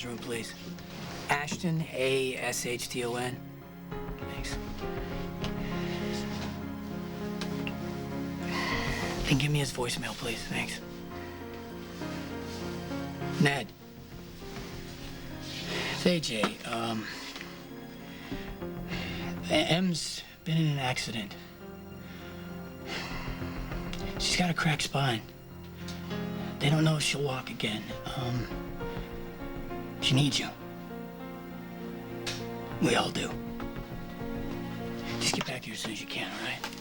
room, please. Ashton, Ashton. Thanks. Then give me his voicemail, please. Thanks. Ned. It's AJ. Em's been in an accident. She's got a cracked spine. They don't know if she'll walk again. She needs you. We all do. Just get back here as soon as you can, all right?